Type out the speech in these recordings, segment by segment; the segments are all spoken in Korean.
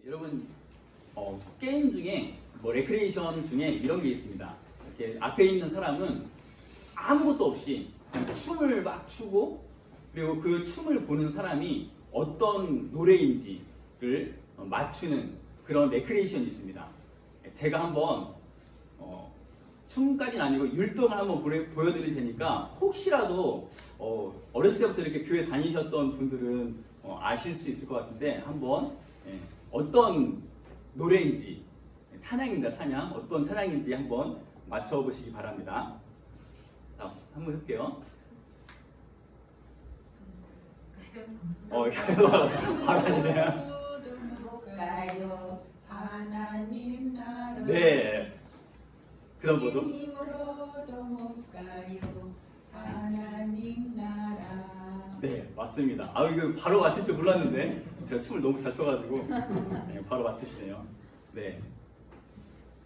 여러분 게임 중에 레크레이션 중에 이런 게 있습니다. 이렇게 앞에 있는 사람은 아무것도 없이 그냥 춤을 막 추고, 그리고 그 춤을 보는 사람이 어떤 노래인지를 맞추는 그런 레크레이션이 있습니다. 제가 한번 춤까지는 아니고 율동을 한번 보여드릴 테니까, 혹시라도 어렸을 때부터 이렇게 교회 다니셨던 분들은 아실 수 있을 것 같은데, 한번 어떤 노래인지, 찬양입니다. 찬양. 어떤 찬양인지 한번 맞춰보시기 바랍니다. 자, 한번 해볼게요. 바로 아니네요. 하나님 나라. 네. 그다음 뭐죠? 힘으로도 못 가요. 하나님 나라. 네, 맞습니다. 이거 바로 맞힐 줄 몰랐는데 제가 춤을 너무 잘 춰가지고 네, 바로 맞추시네요. 네.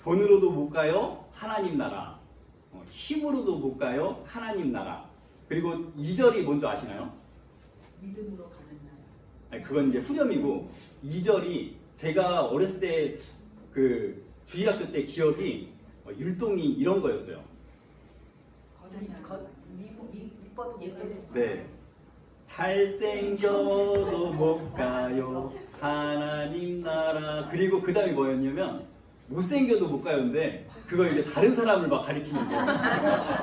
돈으로도 못 가요. 하나님 나라. 힘으로도 못 가요. 하나님 나라. 그리고 2절이 뭔지 아시나요? 믿음으로 가는 나라. 아니, 그건 이제 후렴이고, 2절이 제가 어렸을 때 그 주일학교 때 기억이 율동이 이런 거였어요. 네. 잘생겨도 못 가요. 하나님 나라. 그리고 그 다음에 뭐였냐면, 못생겨도 못 가요인데, 그거 이제 다른 사람을 막 가리키면서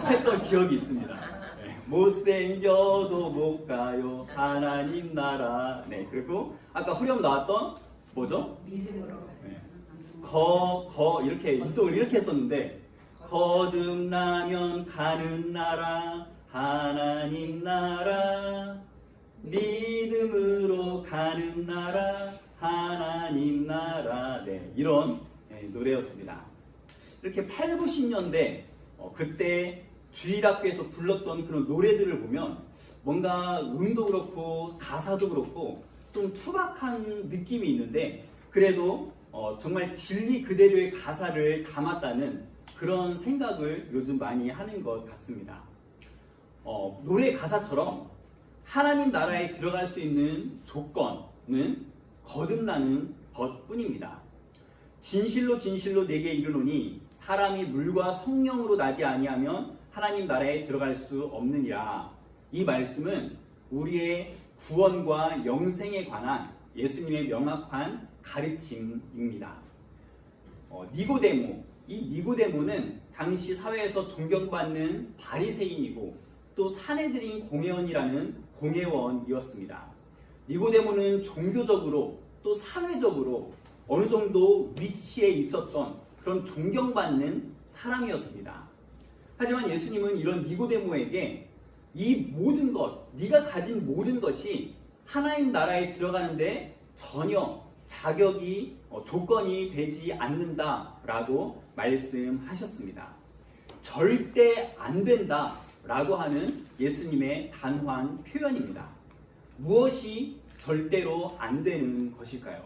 했던 기억이 있습니다. 네. 못생겨도 못 가요. 하나님 나라. 네. 그리고 아까 후렴 나왔던 뭐죠? 믿음으로. 네. 이렇게 율동을 이렇게 했었는데, 거듭나면 가는 나라, 하나님 나라, 믿음으로 가는 나라, 하나님 나라. 네, 이런 노래였습니다. 이렇게 8, 90년대 그때 주일학교에서 불렀던 그런 노래들을 보면 뭔가 음도 그렇고 가사도 그렇고 좀 투박한 느낌이 있는데, 그래도 정말 진리 그대로의 가사를 담았다는 그런 생각을 요즘 많이 하는 것 같습니다. 노래 가사처럼 하나님 나라에 들어갈 수 있는 조건은 거듭나는 것뿐입니다. 진실로 진실로 내게 이르노니 사람이 물과 성령으로 나지 아니하면 하나님 나라에 들어갈 수 없느니라. 이 말씀은 우리의 구원과 영생에 관한 예수님의 명확한 가르침입니다. 이 니고데모는 당시 사회에서 존경받는 바리새인이고 또 사내들인 공회원이라는 공회원이었습니다. 니고데모는 종교적으로 또 사회적으로 어느 정도 위치에 있었던 그런 존경받는 사람이었습니다. 하지만 예수님은 이런 니고데모에게 이 모든 것, 네가 가진 모든 것이 하나님 나라에 들어가는데 전혀 자격이 조건이 되지 않는다라고 말씀하셨습니다. 절대 안 된다라고 하는 예수님의 단호한 표현입니다. 무엇이 절대로 안 되는 것일까요?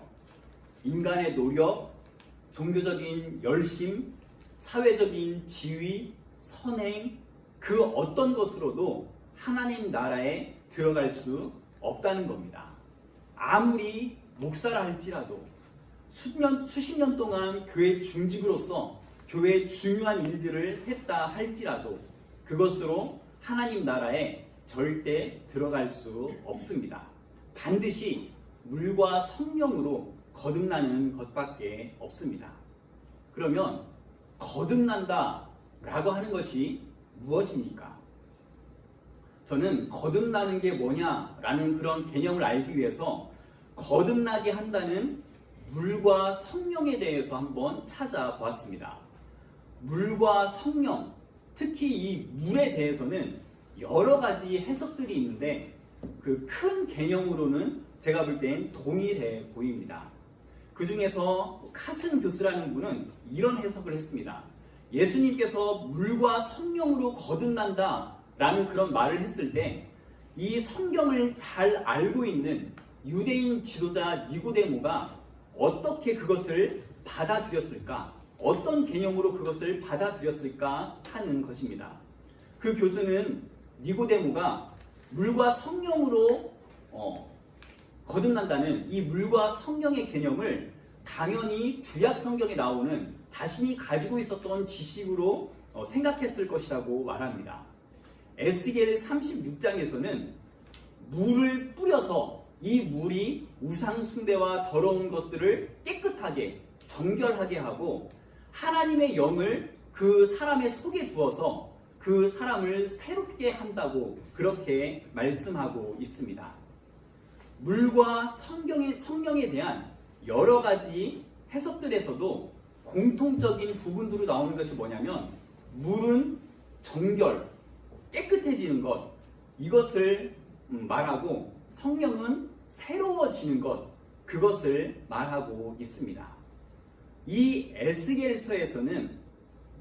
인간의 노력, 종교적인 열심, 사회적인 지위, 선행, 그 어떤 것으로도 하나님 나라에 들어갈 수 없다는 겁니다. 아무리 목사라 할지라도 수십 년 동안 교회 중직으로서 교회의 중요한 일들을 했다 할지라도 그것으로 하나님 나라에 절대 들어갈 수 없습니다. 반드시 물과 성령으로 거듭나는 것밖에 없습니다. 그러면 거듭난다 라고 하는 것이 무엇입니까? 저는 거듭나는 게 뭐냐라는 그런 개념을 알기 위해서 거듭나게 한다는 물과 성령에 대해서 한번 찾아보았습니다. 물과 성령, 특히 이 물에 대해서는 여러 가지 해석들이 있는데 그 큰 개념으로는 제가 볼 땐 동일해 보입니다. 그 중에서 카슨 교수라는 분은 이런 해석을 했습니다. 예수님께서 물과 성령으로 거듭난다 라는 그런 말을 했을 때 이 성경을 잘 알고 있는 유대인 지도자 니고데모가 어떻게 그것을 받아들였을까? 어떤 개념으로 그것을 받아들였을까 하는 것입니다. 그 교수는 니고데모가 물과 성령으로 거듭난다는 이 물과 성령의 개념을 당연히 구약 성경에 나오는 자신이 가지고 있었던 지식으로 생각했을 것이라고 말합니다. 에스겔 36장에서는 물을 뿌려서 이 물이 우상 숭배와 더러운 것들을 깨끗하게 정결하게 하고 하나님의 영을 그 사람의 속에 두어서 그 사람을 새롭게 한다고 그렇게 말씀하고 있습니다. 물과 성경에 대한 여러 가지 해석들에서도 공통적인 부분으로 나오는 것이 뭐냐면 물은 정결, 깨끗해지는 것, 이것을 말하고 성령은 새로워지는 것, 그것을 말하고 있습니다. 이 에스겔서에서는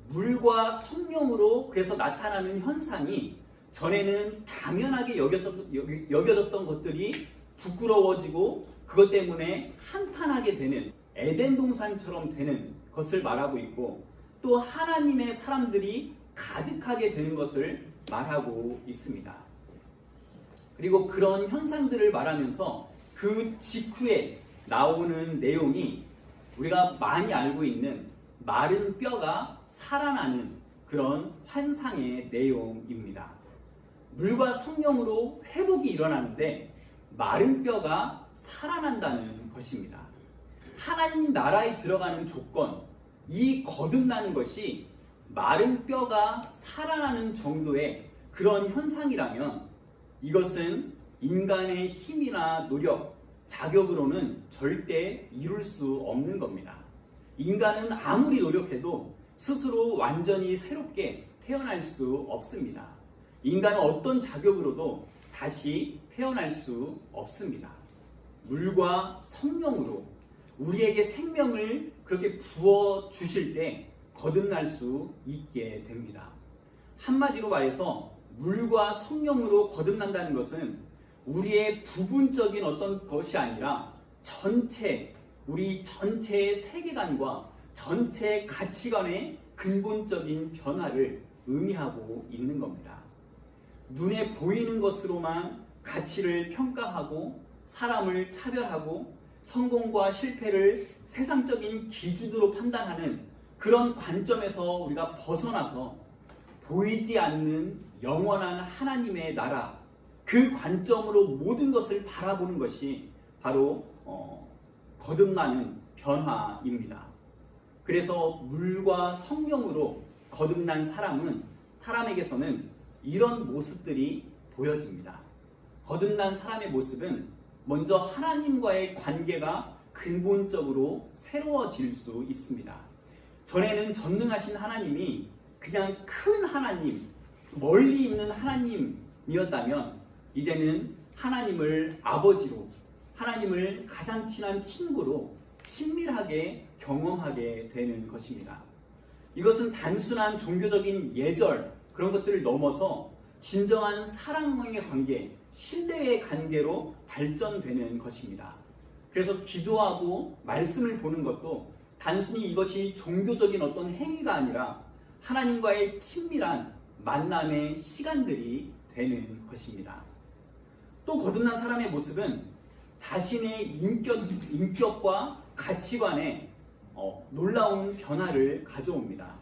물과 성령으로 그래서 나타나는 현상이 전에는 당연하게 여겨졌던 것들이 부끄러워지고 그것 때문에 한탄하게 되는 에덴 동산처럼 되는 것을 말하고 있고 또 하나님의 사람들이 가득하게 되는 것을 말하고 있습니다. 그리고 그런 현상들을 말하면서 그 직후에 나오는 내용이 우리가 많이 알고 있는 마른 뼈가 살아나는 그런 환상의 내용입니다. 물과 성령으로 회복이 일어나는데 마른 뼈가 살아난다는 것입니다. 하나님 나라에 들어가는 조건, 이 거듭나는 것이 마른 뼈가 살아나는 정도의 그런 현상이라면 이것은 인간의 힘이나 노력, 자격으로는 절대 이룰 수 없는 겁니다. 인간은 아무리 노력해도 스스로 완전히 새롭게 태어날 수 없습니다. 인간은 어떤 자격으로도 다시 태어날 수 없습니다. 물과 성령으로 우리에게 생명을 그렇게 부어 주실 때 거듭날 수 있게 됩니다. 한마디로 말해서 물과 성령으로 거듭난다는 것은 우리의 부분적인 어떤 것이 아니라 우리 전체의 세계관과 전체 가치관의 근본적인 변화를 의미하고 있는 겁니다. 눈에 보이는 것으로만 가치를 평가하고 사람을 차별하고 성공과 실패를 세상적인 기준으로 판단하는 그런 관점에서 우리가 벗어나서 보이지 않는 영원한 하나님의 나라, 그 관점으로 모든 것을 바라보는 것이 바로 거듭나는 변화입니다. 그래서 물과 성령으로 거듭난 사람에게서는 이런 모습들이 보여집니다. 거듭난 사람의 모습은 먼저 하나님과의 관계가 근본적으로 새로워질 수 있습니다. 전에는 전능하신 하나님이 그냥 큰 하나님, 멀리 있는 하나님이었다면 이제는 하나님을 아버지로, 하나님을 가장 친한 친구로 친밀하게 경험하게 되는 것입니다. 이것은 단순한 종교적인 예절, 그런 것들을 넘어서 진정한 사랑의 관계, 신뢰의 관계로 발전되는 것입니다. 그래서 기도하고 말씀을 보는 것도 단순히 이것이 종교적인 어떤 행위가 아니라 하나님과의 친밀한 만남의 시간들이 되는 것입니다. 또 거듭난 사람의 모습은 자신의 인격과 가치관에 놀라운 변화를 가져옵니다.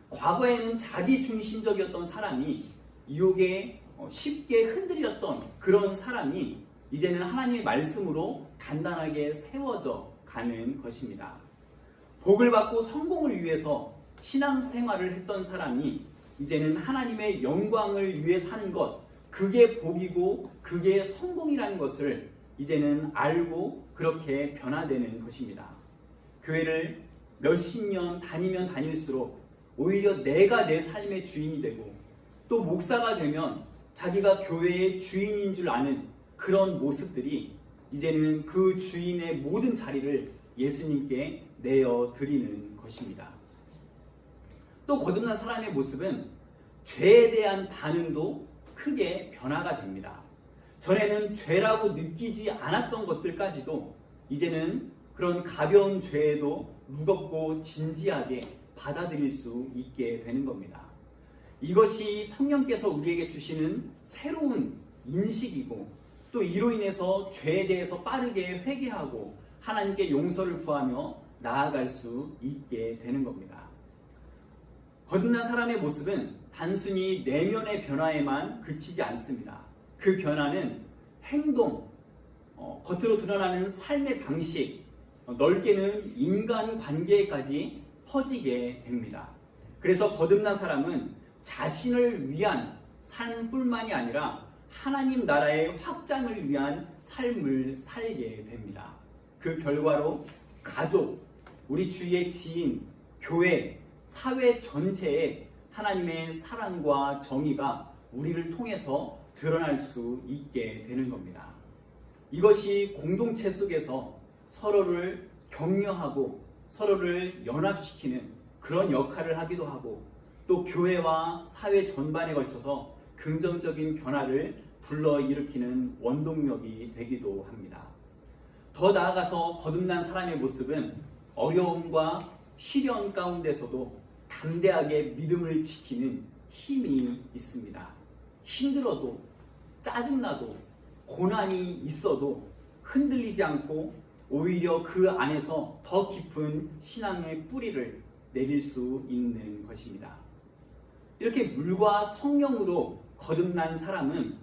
과거에는 자기 중심적이었던 사람이 유혹에 쉽게 흔들렸던 그런 사람이 이제는 하나님의 말씀으로 단단하게 세워져 가는 것입니다. 복을 받고 성공을 위해서 신앙생활을 했던 사람이 이제는 하나님의 영광을 위해 사는 것, 그게 복이고 그게 성공이라는 것을 이제는 알고 그렇게 변화되는 것입니다. 교회를 몇십 년 다니면 다닐수록 오히려 내가 내 삶의 주인이 되고 또 목사가 되면 자기가 교회의 주인인 줄 아는 그런 모습들이 이제는 그 주인의 모든 자리를 예수님께 내어드리는 것입니다. 또 거듭난 사람의 모습은 죄에 대한 반응도 크게 변화가 됩니다. 전에는 죄라고 느끼지 않았던 것들까지도 이제는 그런 가벼운 죄에도 무겁고 진지하게 받아들일 수 있게 되는 겁니다. 이것이 성령께서 우리에게 주시는 새로운 인식이고 또 이로 인해서 죄에 대해서 빠르게 회개하고 하나님께 용서를 구하며 나아갈 수 있게 되는 겁니다. 거듭난 사람의 모습은 단순히 내면의 변화에만 그치지 않습니다. 그 변화는 행동, 겉으로 드러나는 삶의 방식, 넓게는 인간관계까지 퍼지게 됩니다. 그래서 거듭난 사람은 자신을 위한 삶뿐만이 아니라 하나님 나라의 확장을 위한 삶을 살게 됩니다. 그 결과로 가족, 우리 주위의 지인, 교회, 사회 전체에 하나님의 사랑과 정의가 우리를 통해서 드러날 수 있게 되는 겁니다. 이것이 공동체 속에서 서로를 격려하고 서로를 연합시키는 그런 역할을 하기도 하고, 또 교회와 사회 전반에 걸쳐서 긍정적인 변화를 불러일으키는 원동력이 되기도 합니다. 더 나아가서 거듭난 사람의 모습은 어려움과 시련 가운데서도 담대하게 믿음을 지키는 힘이 있습니다. 힘들어도, 짜증나도, 고난이 있어도 흔들리지 않고 오히려 그 안에서 더 깊은 신앙의 뿌리를 내릴 수 있는 것입니다. 이렇게 물과 성령으로 거듭난 사람은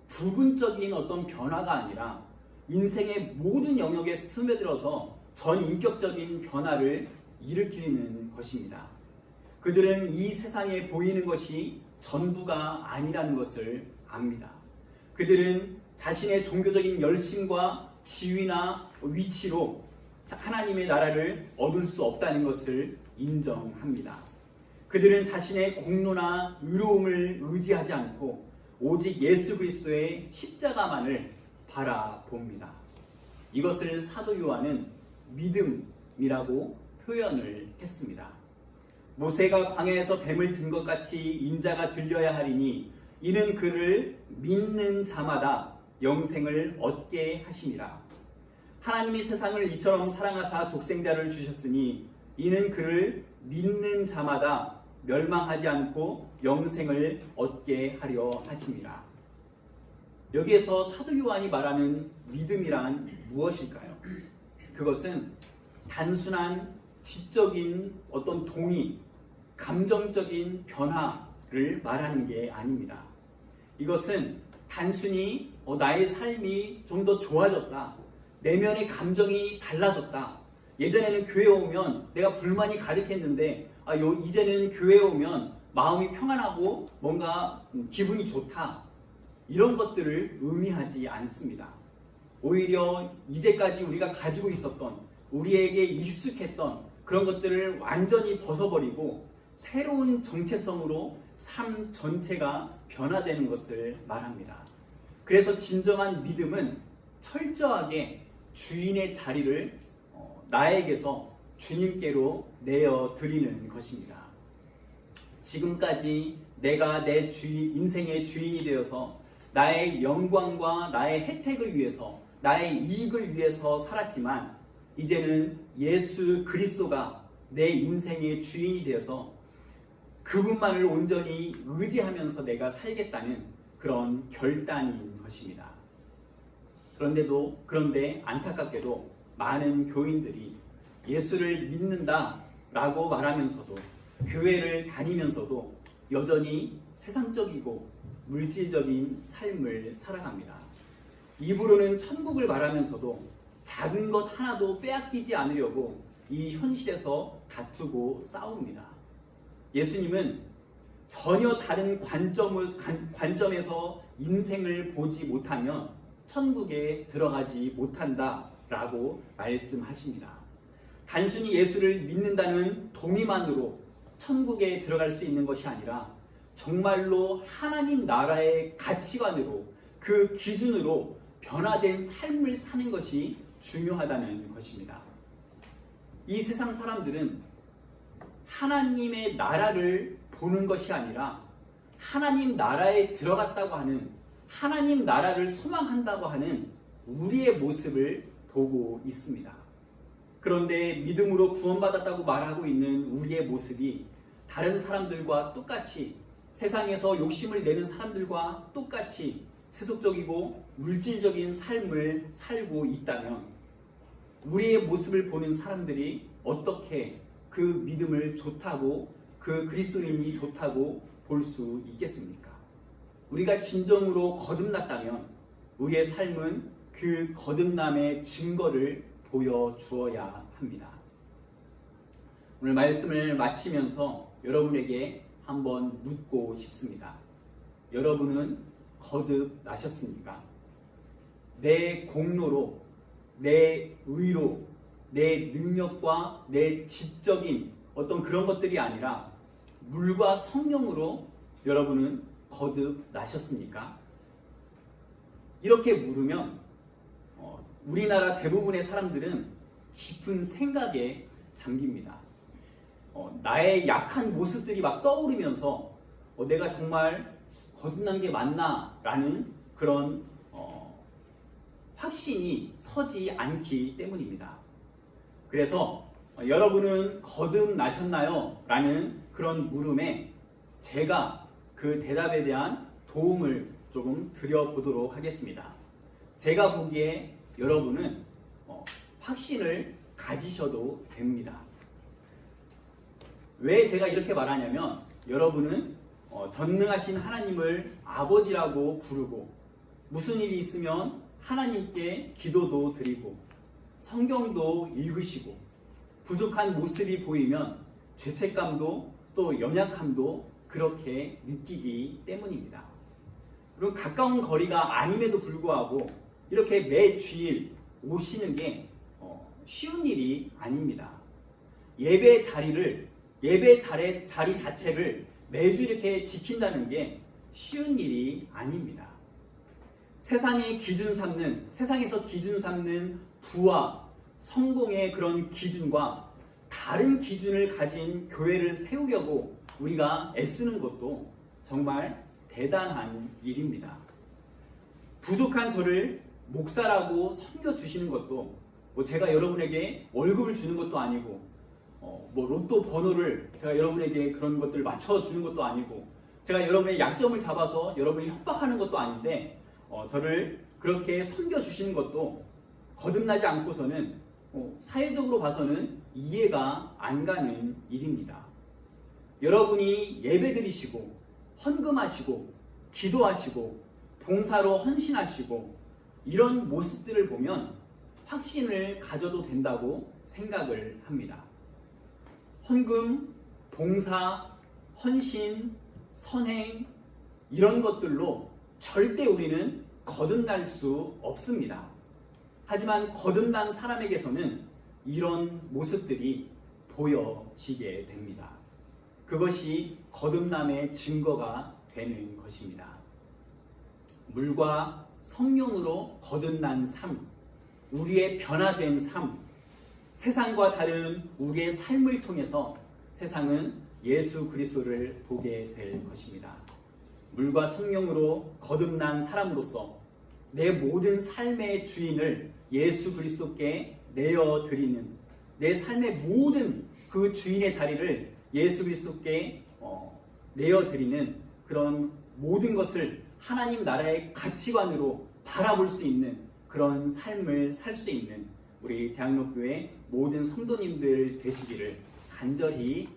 부분적인 어떤 변화가 아니라 인생의 모든 영역에 스며들어서 전인격적인 변화를 일으키는 것입니다. 그들은 이 세상에 보이는 것이 전부가 아니라는 것을 압니다. 그들은 자신의 종교적인 열심과 지위나 위치로 하나님의 나라를 얻을 수 없다는 것을 인정합니다. 그들은 자신의 공로나 의로움을 의지하지 않고 오직 예수 그리스도의 십자가만을 바라봅니다. 이것을 사도 요한은 믿음이라고 표현을 했습니다. 모세가 광야에서 뱀을 든 것 같이 인자가 들려야 하리니 이는 그를 믿는 자마다 영생을 얻게 하심이라. 하나님이 세상을 이처럼 사랑하사 독생자를 주셨으니 이는 그를 믿는 자마다 멸망하지 않고 영생을 얻게 하려 하심이라. 여기에서 사도 요한이 말하는 믿음이란 무엇일까요? 그것은 단순한 지적인 어떤 동의, 감정적인 변화를 말하는 게 아닙니다. 이것은 단순히 나의 삶이 좀 더 좋아졌다, 내면의 감정이 달라졌다, 예전에는 교회에 오면 내가 불만이 가득했는데 이제는 교회에 오면 마음이 평안하고 뭔가 기분이 좋다, 이런 것들을 의미하지 않습니다. 오히려 이제까지 우리가 가지고 있었던, 우리에게 익숙했던 그런 것들을 완전히 벗어버리고 새로운 정체성으로 삶 전체가 변화되는 것을 말합니다. 그래서 진정한 믿음은 철저하게 주인의 자리를 나에게서 주님께로 내어드리는 것입니다. 지금까지 내가 내 인생의 주인이 되어서 나의 영광과 나의 혜택을 위해서, 나의 이익을 위해서 살았지만 이제는 예수 그리스도가 내 인생의 주인이 되어서 그분만을 온전히 의지하면서 내가 살겠다는 그런 결단인 것입니다. 그런데 안타깝게도 많은 교인들이 예수를 믿는다라고 말하면서도, 교회를 다니면서도 여전히 세상적이고 물질적인 삶을 살아갑니다. 입으로는 천국을 말하면서도 작은 것 하나도 빼앗기지 않으려고 이 현실에서 다투고 싸웁니다. 예수님은 전혀 다른 관점에서 인생을 보지 못하면 천국에 들어가지 못한다라고 말씀하십니다. 단순히 예수를 믿는다는 동의만으로 천국에 들어갈 수 있는 것이 아니라 정말로 하나님 나라의 가치관으로, 그 기준으로 변화된 삶을 사는 것이 중요하다는 것입니다. 이 세상 사람들은 하나님의 나라를 보는 것이 아니라 하나님 나라에 들어갔다고 하는, 하나님 나라를 소망한다고 하는 우리의 모습을 보고 있습니다. 그런데 믿음으로 구원받았다고 말하고 있는 우리의 모습이 다른 사람들과 똑같이, 세상에서 욕심을 내는 사람들과 똑같이 세속적이고 물질적인 삶을 살고 있다면 우리의 모습을 보는 사람들이 어떻게 그 믿음을 좋다고, 그 그리스도인이 좋다고 볼 수 있겠습니까? 우리가 진정으로 거듭났다면 우리의 삶은 그 거듭남의 증거를 보여주어야 합니다. 오늘 말씀을 마치면서 여러분에게 한번 묻고 싶습니다. 여러분은 거듭나셨습니까? 내 공로로, 내 의로, 내 능력과 내 지적인 어떤 그런 것들이 아니라 물과 성령으로 여러분은 거듭나셨습니까? 이렇게 물으면 우리나라 대부분의 사람들은 깊은 생각에 잠깁니다. 나의 약한 모습들이 막 떠오르면서 내가 정말 거듭난 게 맞나? 라는 그런 확신이 서지 않기 때문입니다. 그래서 여러분은 거듭나셨나요? 라는 그런 물음에 제가 그 대답에 대한 도움을 조금 드려보도록 하겠습니다. 제가 보기에 여러분은 확신을 가지셔도 됩니다. 왜 제가 이렇게 말하냐면 여러분은 전능하신 하나님을 아버지라고 부르고 무슨 일이 있으면 하나님께 기도도 드리고 성경도 읽으시고 부족한 모습이 보이면 죄책감도 또 연약함도 그렇게 느끼기 때문입니다. 그리고 가까운 거리가 아님에도 불구하고 이렇게 매 주일 오시는 게 쉬운 일이 아닙니다. 예배 자리 자체를 매주 이렇게 지킨다는 게 쉬운 일이 아닙니다. 세상에서 기준 삼는 부와 성공의 그런 기준과 다른 기준을 가진 교회를 세우려고 우리가 애쓰는 것도 정말 대단한 일입니다. 부족한 저를 목사라고 섬겨주시는 것도 제가 여러분에게 월급을 주는 것도 아니고 로또 번호를 제가 여러분에게 그런 것들을 맞춰주는 것도 아니고 제가 여러분의 약점을 잡아서 여러분을 협박하는 것도 아닌데 저를 그렇게 섬겨주시는 것도 거듭나지 않고서는 사회적으로 봐서는 이해가 안 가는 일입니다. 여러분이 예배드리시고 헌금하시고 기도하시고 봉사로 헌신하시고 이런 모습들을 보면 확신을 가져도 된다고 생각을 합니다. 헌금, 봉사, 헌신, 선행 이런 것들로 절대 우리는 거듭날 수 없습니다. 하지만 거듭난 사람에게서는 이런 모습들이 보여지게 됩니다. 그것이 거듭남의 증거가 되는 것입니다. 물과 성령으로 거듭난 삶, 우리의 변화된 삶, 세상과 다른 우리의 삶을 통해서 세상은 예수 그리스도를 보게 될 것입니다. 물과 성령으로 거듭난 사람으로서 내 모든 삶의 주인을 예수 그리스도께 내어드리는, 내 삶의 모든 그 주인의 자리를 예수 그리스도께 내어드리는 그런 모든 것을 하나님 나라의 가치관으로 바라볼 수 있는 그런 삶을 살 수 있는 우리 대학로교회 모든 성도님들 되시기를 간절히